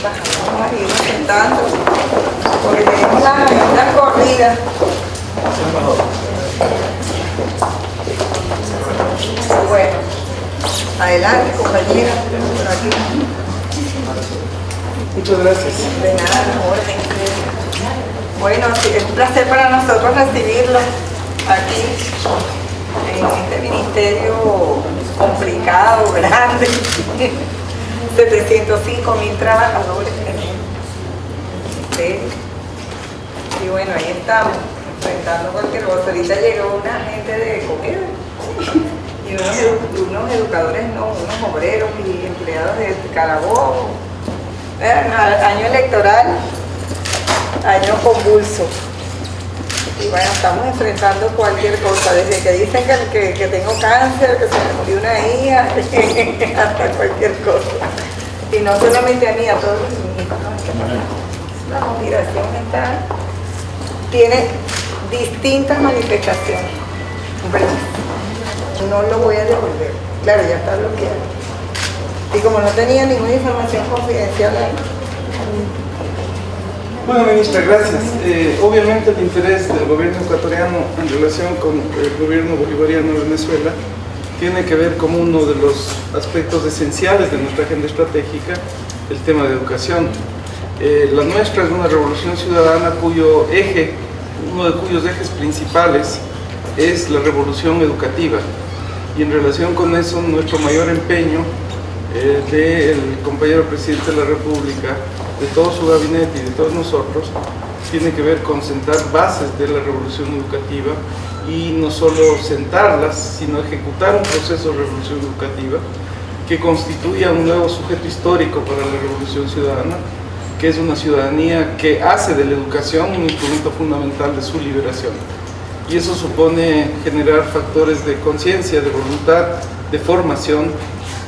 Vamos a ir sentando, porque tenemos la corrida. Bueno, adelante, compañera, por aquí. Muchas gracias. De nada, orden. Bueno, sí, es un placer para nosotros recibirlo aquí en este ministerio complicado, grande. 705.000 trabajadores tenemos. Y bueno, ahí estamos, enfrentando cualquier cosa. Ahorita llegó una gente de comida y unos educadores, no, unos obreros y empleados de Carabobo. Año electoral, año convulso. Y bueno, estamos enfrentando cualquier cosa, desde que dicen que tengo cáncer, que se me murió una hija, hasta cualquier cosa. Y no solamente a mí, a todos los niños. La motivación tiene distintas manifestaciones. No lo voy a devolver. Claro, ya está bloqueado. Y como no tenía ninguna información confidencial ahí. Bueno, ministra, gracias. Obviamente el interés del gobierno ecuatoriano en relación con el gobierno bolivariano de Venezuela tiene que ver como uno de los aspectos esenciales de nuestra agenda estratégica, el tema de educación. La nuestra es una revolución ciudadana cuyo eje, uno de cuyos ejes principales es la revolución educativa. Y en relación con eso, nuestro mayor empeño del compañero presidente de la República, de todo su gabinete y de todos nosotros, tiene que ver con sentar bases de la revolución educativa y no solo sentarlas, sino ejecutar un proceso de revolución educativa que constituya un nuevo sujeto histórico para la revolución ciudadana, que es una ciudadanía que hace de la educación un instrumento fundamental de su liberación. Y eso supone generar factores de conciencia, de voluntad, de formación,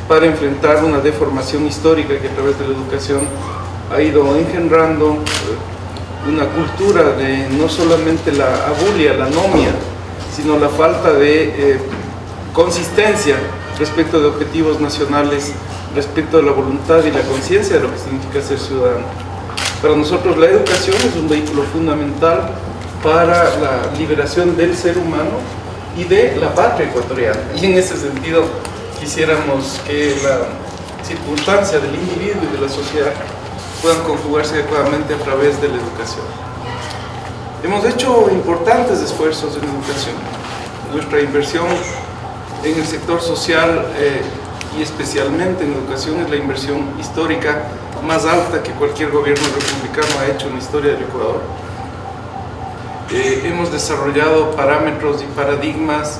para enfrentar una deformación histórica que a través de la educación ha ido engendrando una cultura de no solamente la abulia, la anomia, sino la falta de consistencia respecto de objetivos nacionales, respecto de la voluntad y la conciencia de lo que significa ser ciudadano. Para nosotros la educación es un vehículo fundamental para la liberación del ser humano y de la patria ecuatoriana. Y en ese sentido quisiéramos que la circunstancia del individuo y de la sociedad puedan conjugarse adecuadamente a través de la educación. Hemos hecho importantes esfuerzos en educación. Nuestra inversión en el sector social y especialmente en educación es la inversión histórica más alta que cualquier gobierno republicano ha hecho en la historia del Ecuador. Hemos desarrollado parámetros y paradigmas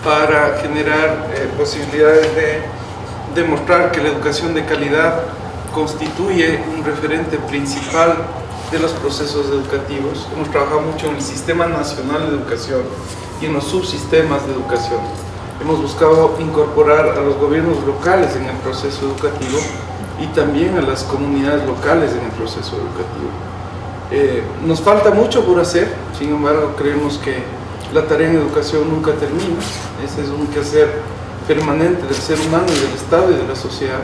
para generar posibilidades de demostrar que la educación de calidad constituye un referente principal de los procesos educativos. Hemos trabajado mucho en el Sistema Nacional de Educación y en los subsistemas de educación. Hemos buscado incorporar a los gobiernos locales en el proceso educativo y también a las comunidades locales en el proceso educativo. Nos falta mucho por hacer, sin embargo creemos que la tarea en educación nunca termina. Ese es un quehacer permanente del ser humano y del Estado y de la sociedad.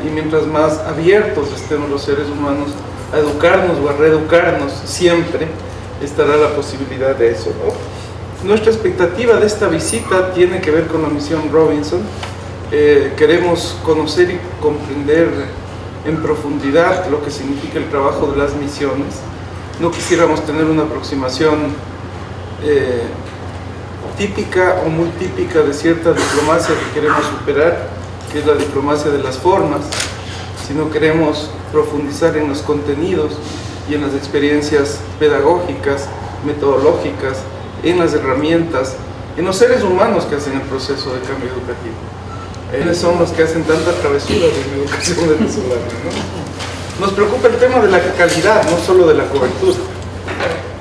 Y mientras más abiertos estemos los seres humanos a educarnos o a reeducarnos, siempre estará la posibilidad de eso, ¿no? Nuestra expectativa de esta visita tiene que ver con la misión Robinson. Queremos conocer y comprender en profundidad lo que significa el trabajo de las misiones. No quisiéramos tener una aproximación típica o muy típica de cierta diplomacia que queremos superar, que es la diplomacia de las formas, sino queremos profundizar en los contenidos y en las experiencias pedagógicas, metodológicas, en las herramientas, en los seres humanos que hacen el proceso de cambio educativo. Ellos son los que hacen tanta travesura de la educación venezolana, ¿no? Nos preocupa el tema de la calidad, no solo de la cobertura.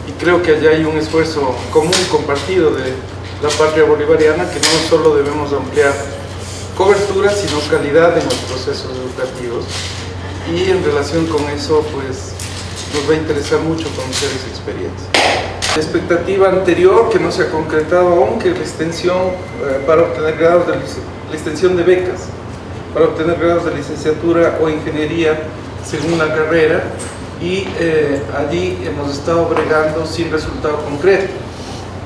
Y creo que allá hay un esfuerzo común, compartido de la patria bolivariana, que no solo debemos ampliar cobertura, sino calidad en los procesos educativos. Y en relación con eso, pues, nos va a interesar mucho conocer esa experiencia. La expectativa anterior, que no se ha concretado aún, que la extensión para obtener grados de la extensión de becas para obtener grados de licenciatura o ingeniería según la carrera, y allí hemos estado bregando sin resultado concreto.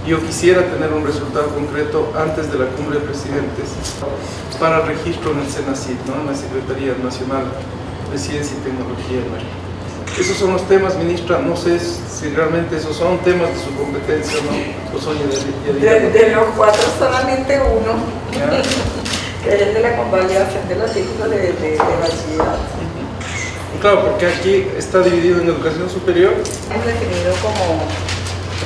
Yo quisiera tener un resultado concreto antes de la cumbre de presidentes para registro en el SENACYT, ¿no? En la Secretaría Nacional de Ciencia y Tecnología nuestra. Esos son los temas, ministra, no sé si realmente esos son temas de su competencia, ¿no? O son de los 4 solamente uno, ¿ya? que es el de la convalidación de los títulos de bachillerato. Claro, porque aquí está dividido en educación superior. Hemos definido como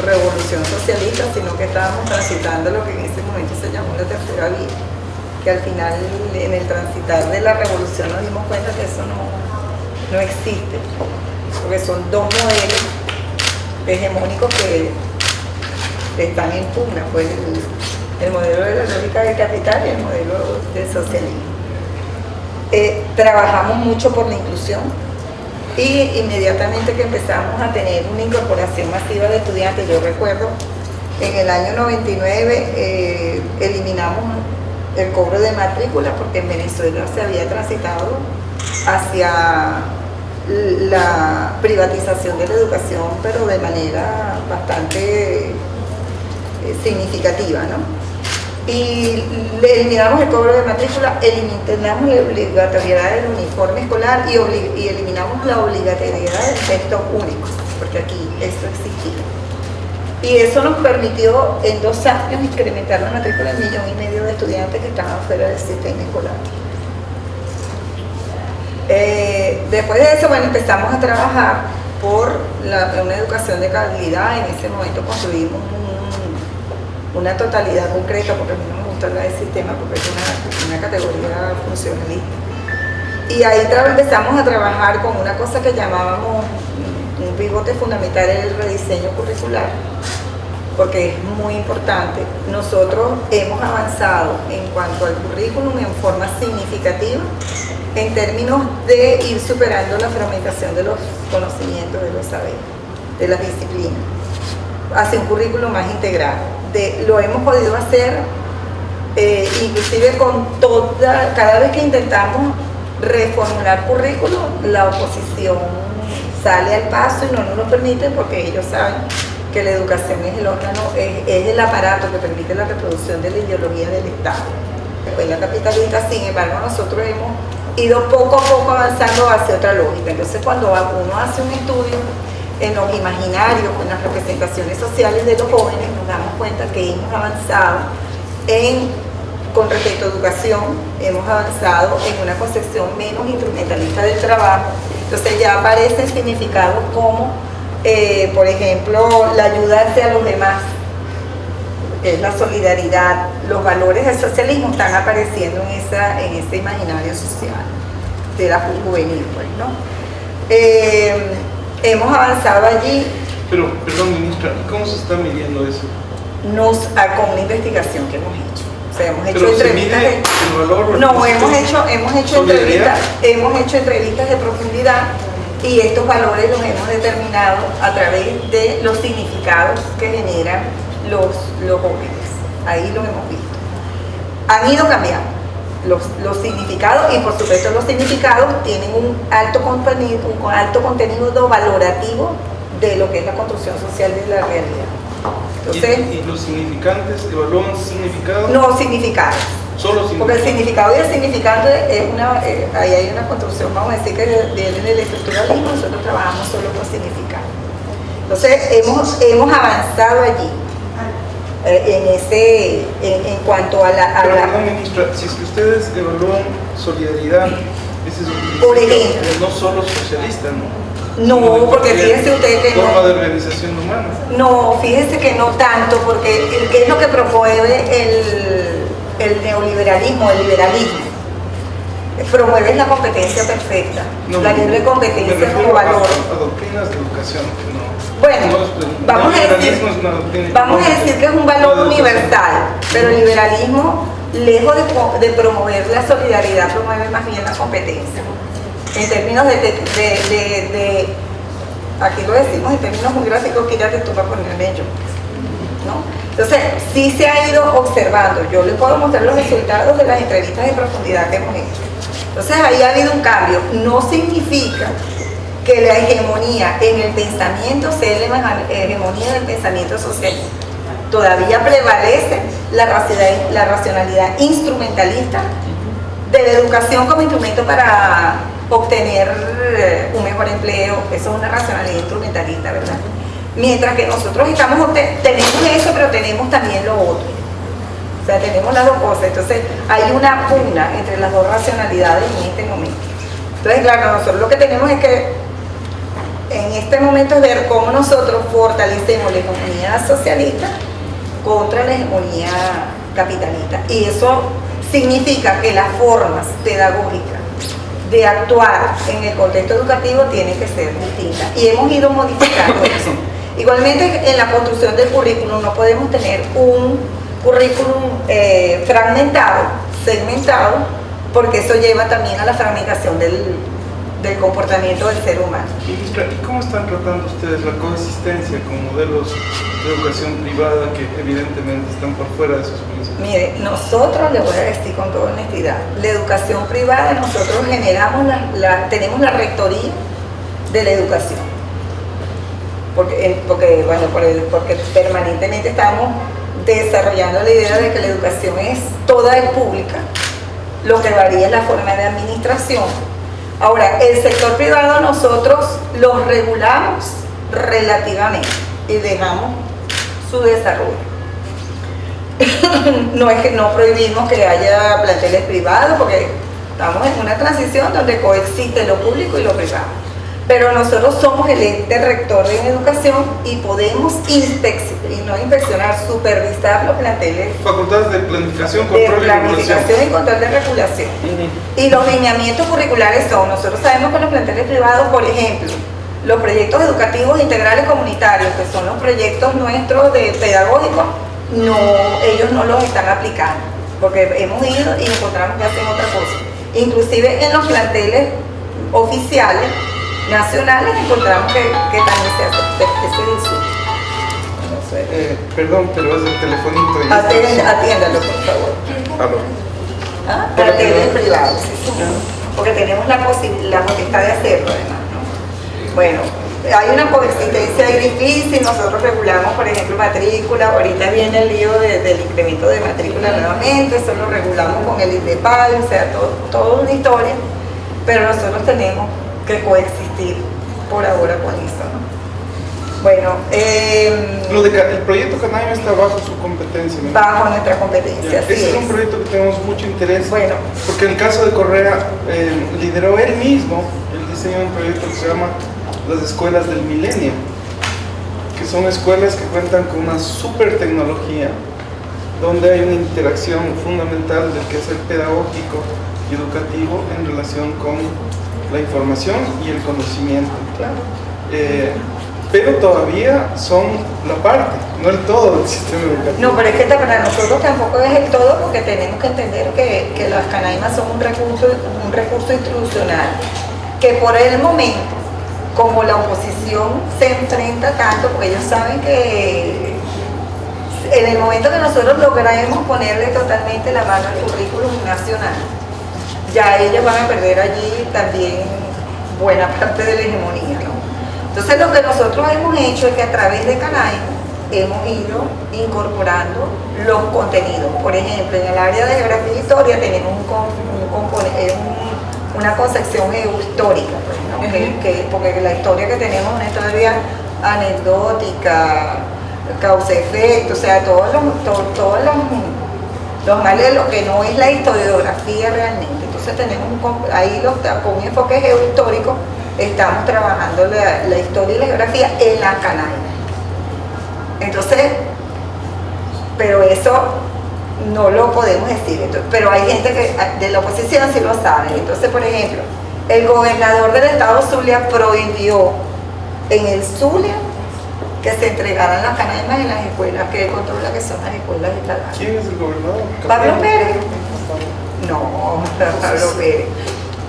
revolución socialista, sino que estábamos transitando lo que en ese momento se llamó la tercera vía, que al final en el transitar de la revolución nos dimos cuenta que eso no existe, porque son 2 modelos hegemónicos que están en pugna, pues el modelo de la lógica del capital y el modelo del socialismo. Trabajamos mucho por la inclusión y inmediatamente que empezamos a tener una incorporación masiva de estudiantes, yo recuerdo en el año 99 eliminamos el cobro de matrícula porque en Venezuela se había transitado hacia la privatización de la educación, pero de manera bastante significativa, ¿no? Y le eliminamos el cobro de matrícula, eliminamos la obligatoriedad del uniforme escolar y eliminamos la obligatoriedad del texto único, porque aquí esto existía. Y eso nos permitió en 2 años incrementar la matrícula de 1,5 millones de estudiantes que estaban fuera del sistema escolar. Después de eso, bueno, empezamos a trabajar por una educación de calidad. En ese momento construimos una totalidad concreta, porque a mí no me gusta hablar del sistema porque es una categoría funcionalista. Y ahí empezamos a trabajar con una cosa que llamábamos un pivote fundamental en el rediseño curricular, porque es muy importante. Nosotros hemos avanzado en cuanto al currículum en forma significativa en términos de ir superando la fragmentación de los conocimientos, de los saberes, de las disciplinas, hacia un currículum más integral. Lo hemos podido hacer inclusive cada vez que intentamos reformular currículum, la oposición sale al paso y no nos lo permite porque ellos saben que la educación es el órgano, es el aparato que permite la reproducción de la ideología del Estado. Pues la capitalista, sin embargo, nosotros hemos ido poco a poco avanzando hacia otra lógica. Entonces, cuando uno hace un estudio en los imaginarios, en las representaciones sociales de los jóvenes, nos damos cuenta que hemos avanzado con respecto a educación, hemos avanzado en una concepción menos instrumentalista del trabajo. Entonces ya aparecen significados como, por ejemplo, la ayuda hacia los demás, que es la solidaridad. Los valores del socialismo están apareciendo en ese imaginario social de la juvenil, pues, ¿no? Hemos avanzado allí. Pero, perdón, ministra, ¿cómo se está midiendo eso? Con una investigación que hemos hecho. O sea, hemos hecho ¿Pero entrevistas. se mide el valor? No, hemos hecho entrevistas de profundidad y estos valores los hemos determinado a través de los significados que generan los jóvenes. Ahí los hemos visto. Han ido cambiando los significados y por supuesto los significados tienen un alto contenido valorativo de lo que es la construcción social de la realidad. Entonces, ¿Y los significantes evalúan significados? No, significados. Solo significados. Porque el significado y el significante ahí hay una construcción, vamos a decir que viene del estructuralismo, nosotros trabajamos solo con significado. Entonces hemos avanzado allí. En cuanto a Pero, perdón, ministra, si es que ustedes evalúan solidaridad, ese es por ejemplo, no solo socialista, ¿no? No, porque fíjense usted que forma de organización humana. No, fíjense que no tanto, porque ¿qué es lo que promueve el neoliberalismo, el liberalismo? Promueve la competencia perfecta, la libre competencia como valor. A doctrinas de educación, no. Bueno, vamos a decir que es un valor universal, pero el liberalismo, lejos de promover la solidaridad, promueve más bien la competencia. En términos aquí lo decimos en términos muy gráficos, quítate tú para ponerme yo, ¿no? Entonces, sí se ha ido observando. Yo les puedo mostrar los resultados de las entrevistas de profundidad que hemos hecho. Entonces ahí ha habido un cambio. No significa que la hegemonía en el pensamiento sea la hegemonía del pensamiento social. Todavía prevalece la racionalidad instrumentalista de la educación como instrumento para obtener un mejor empleo. Eso es una racionalidad instrumentalista, ¿verdad? Mientras que nosotros tenemos eso, pero tenemos también lo otro. O sea, tenemos las dos cosas. Entonces hay una pugna entre las dos racionalidades en este momento. Entonces, claro, nosotros lo que tenemos es que en este momento es ver cómo nosotros fortalecemos la hegemonía socialista contra la hegemonía capitalista. Y eso significa que las formas pedagógicas de actuar en el contexto educativo tienen que ser distintas. Y hemos ido modificando eso. Igualmente, en la construcción del currículum no podemos tener un currículum fragmentado, segmentado, porque eso lleva también a la fragmentación del comportamiento del ser humano. ¿Y cómo están tratando ustedes la coexistencia con modelos de educación privada que evidentemente están por fuera de sus principios? Mire, nosotros, le voy a decir con toda honestidad, la educación privada, nosotros generamos tenemos la rectoría de la educación. Porque permanentemente estamos desarrollando la idea de que la educación es toda es pública, lo que varía es la forma de administración. Ahora, el sector privado nosotros lo regulamos relativamente y dejamos su desarrollo. No es que no prohibimos que haya planteles privados, porque estamos en una transición donde coexiste lo público y lo privado. Pero nosotros somos el ente rector de educación y podemos inspeccionar, supervisar los planteles. Facultades de planificación, control y regulación. Planificación y control de regulación. Y los lineamientos curriculares son, nosotros sabemos que los planteles privados, por ejemplo, los proyectos educativos integrales comunitarios, que son los proyectos nuestros de pedagógicos, ellos no los están aplicando, porque hemos ido y encontramos que hacen otra cosa. Inclusive en los planteles oficiales nacionales encontramos que también se hace ese insulto. Perdón, pero es el telefonito. Atiéndalo, por favor. Aló. Planteles privados, sí, porque tenemos la potestad de hacerlo además, ¿no? Bueno, hay una coexistencia ahí difícil. Nosotros regulamos, por ejemplo, matrícula. Ahorita viene el lío del incremento de matrícula nuevamente. Eso lo regulamos con el INDEPAL, o sea, toda una historia. Pero nosotros tenemos que coexistir por ahora con eso, ¿no? Bueno, el proyecto Canaima está bajo su competencia, ¿no? Bajo nuestra competencia, sí. Ese es un proyecto que tenemos mucho interés, bueno, porque en el caso de Correa lideró él mismo el diseño de un proyecto que se llama las escuelas del milenio, que son escuelas que cuentan con una super tecnología, donde hay una interacción fundamental del quehacer pedagógico y educativo en relación con la información y el conocimiento. Claro. Pero todavía son la parte, no el todo del sistema educativo. No, pero es que para nosotros tampoco es el todo, porque tenemos que entender que las canaimas son un recurso institucional que por el momento, como la oposición se enfrenta tanto, porque ellos saben que en el momento que nosotros logremos ponerle totalmente la mano al currículum nacional, ya ellos van a perder allí también buena parte de la hegemonía, ¿no? Entonces lo que nosotros hemos hecho es que a través de Canaima hemos ido incorporando los contenidos. Por ejemplo, en el área de geografía e historia tenemos una concepción geohistórica, pues, ¿no? Porque la historia que tenemos es una historia anecdótica, causa-efecto, o sea, todos los males de lo que no es la historiografía realmente. Entonces tenemos ahí con un enfoque geohistórico estamos trabajando la historia y la geografía en la Canaima. Entonces, pero eso no lo podemos decir. Entonces, pero hay gente que de la oposición sí lo sabe. Entonces, por ejemplo, el gobernador del estado Zulia prohibió en el Zulia que se entregaran las canaimas en las escuelas que él controla, que son las escuelas estatales. ¿Quién es el gobernador? Pablo Pérez. No, Pablo Pérez.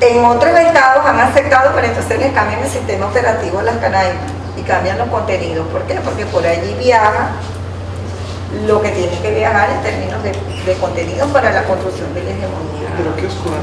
En otros estados han aceptado, pero entonces les cambian el sistema operativo a las canaimas y cambian los contenidos. ¿Por qué? Porque por allí viaja lo que tiene que viajar en términos de contenidos para la construcción de la hegemonía. ¿Pero qué oscuridad?